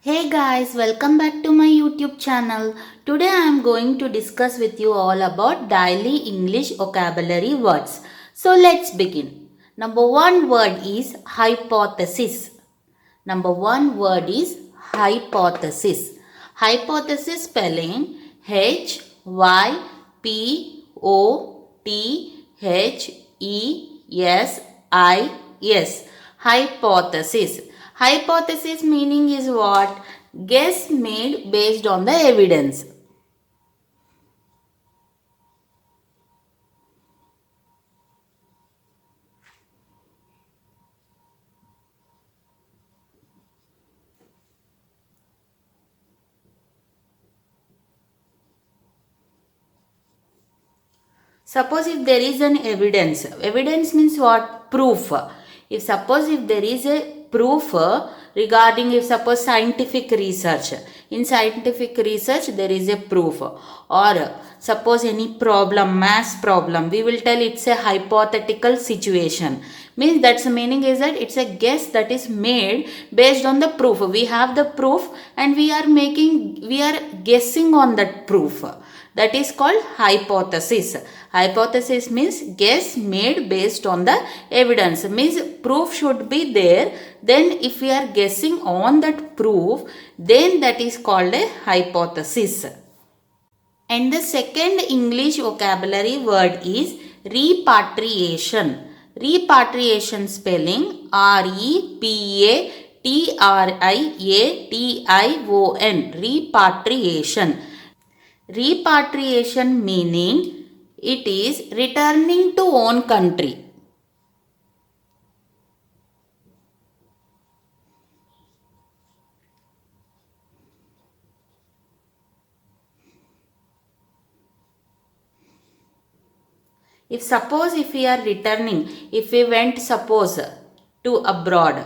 Hey guys, welcome back to my YouTube channel. Today I am going to discuss with you all about daily English vocabulary words. So let's begin. Number one word is hypothesis. Number one word is hypothesis. Hypothesis spelling H Y P O T H E S I S. Hypothesis. Hypothesis meaning is what? Guess made based on the evidence. Suppose if there is an evidence means what? Proof. If there is a proof regarding if suppose scientific research, in scientific research there is a proof, or suppose any problem, mass problem, we will tell it's a hypothetical situation. Means that's the meaning is that it's a guess that is made based on the proof. We have the proof and we are guessing on that proof. That is called hypothesis. Hypothesis means guess made based on the evidence. Means proof should be there. Then if we are guessing on that proof, then that is called a hypothesis. And the second English vocabulary word is repatriation. Repatriation spelling repatriation. Repatriation. Repatriation meaning it is returning to own country. If we are returning, if we went suppose to abroad,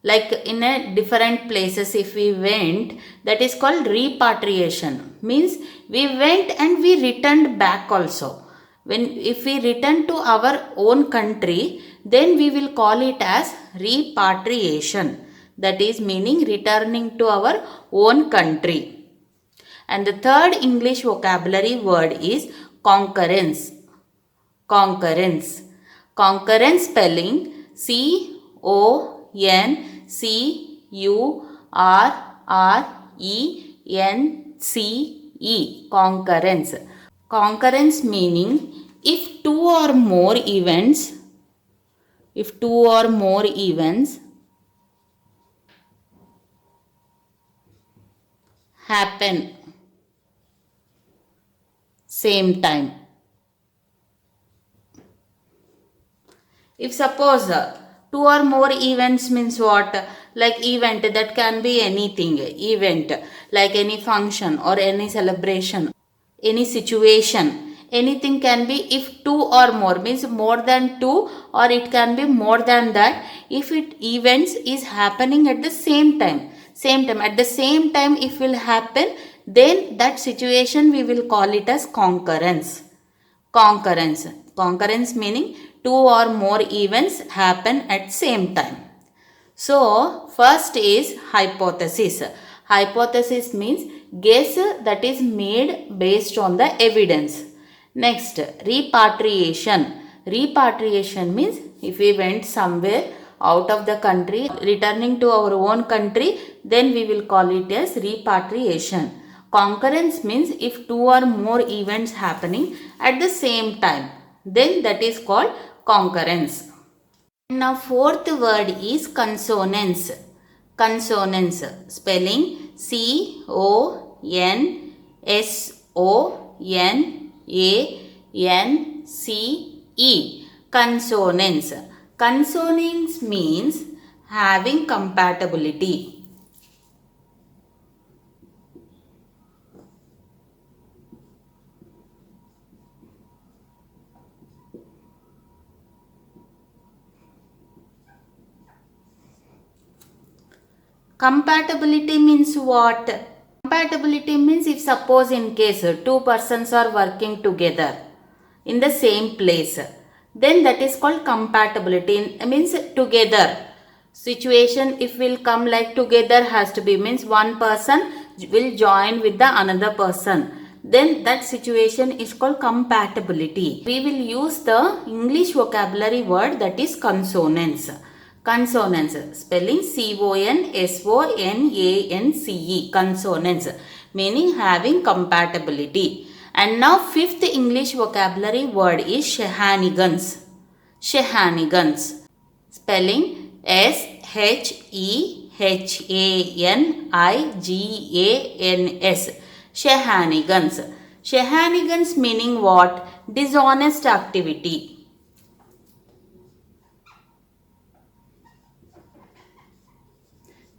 like in a different places if we went, that is called repatriation. Means we went and we returned back also. If we return to our own country, then we will call it as repatriation. That is meaning returning to our own country. And the third English vocabulary word is concurrence. Concurrence. Concurrence spelling CONCURRENCE. Concurrence. Concurrence meaning if two or more events happen same time. If suppose two or more events means what? Like event, that can be anything. Event like any function or any celebration, any situation. Anything can be if two or more means more than two, or it can be more than that. If events is happening at the same time, at the same time if will happen, then that situation we will call it as concurrence. Concurrence meaning two or more events happen at same time. So first is hypothesis. Hypothesis means guess that is made based on the evidence. Next, repatriation. Repatriation means if we went somewhere out of the country, returning to our own country, then we will call it as repatriation. Concurrence means if two or more events happening at the same time, then that is called concurrence. Now fourth word is consonance. Consonance spelling CONSONANCE. Consonance. Consonance means having compatibility. Compatibility means what? Compatibility means if suppose in case two persons are working together in the same place, then that is called compatibility. Means together. Situation if will come like together has to be, means one person will join with the another person. Then that situation is called compatibility. We will use the English vocabulary word that is consonance. Consonance, spelling consonance, consonance, meaning having compatibility. And now fifth English vocabulary word is shenanigans. Shenanigans, spelling shenanigans. Shenanigans. Shenanigans meaning what? Dishonest activity.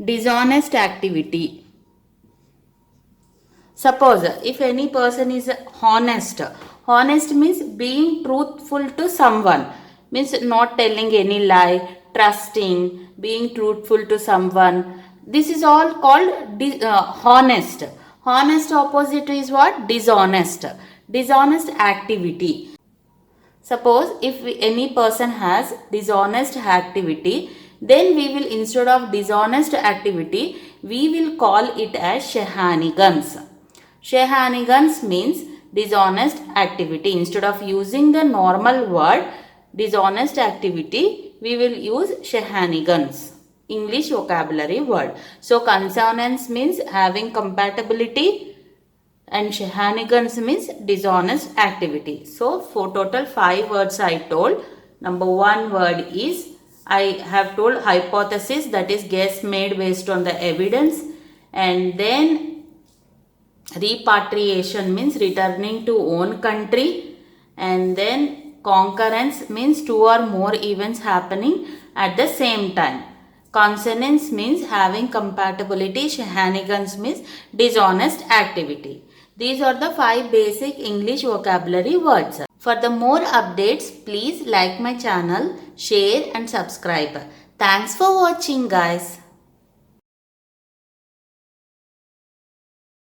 Dishonest activity. Suppose if any person is honest. Honest means being truthful to someone. Means not telling any lie, trusting, being truthful to someone. This is all called honest. Honest opposite is what? Dishonest. Dishonest activity. Suppose if any person has dishonest activity, then we will, instead of dishonest activity, we will call it as shenanigans. Shenanigans means dishonest activity. Instead of using the normal word dishonest activity, we will use shenanigans. English vocabulary word. So consonance means having compatibility and shenanigans means dishonest activity. So for total 5 words I told. Number 1 word is, I have told hypothesis, that is guess made based on the evidence. And then repatriation means returning to own country. And then concurrence means 2 or more events happening at the same time. Consonance means having compatibility. Shenanigans means dishonest activity. These are the 5 basic English vocabulary words. For the more updates, please like my channel, share and subscribe. Thanks for watching, guys.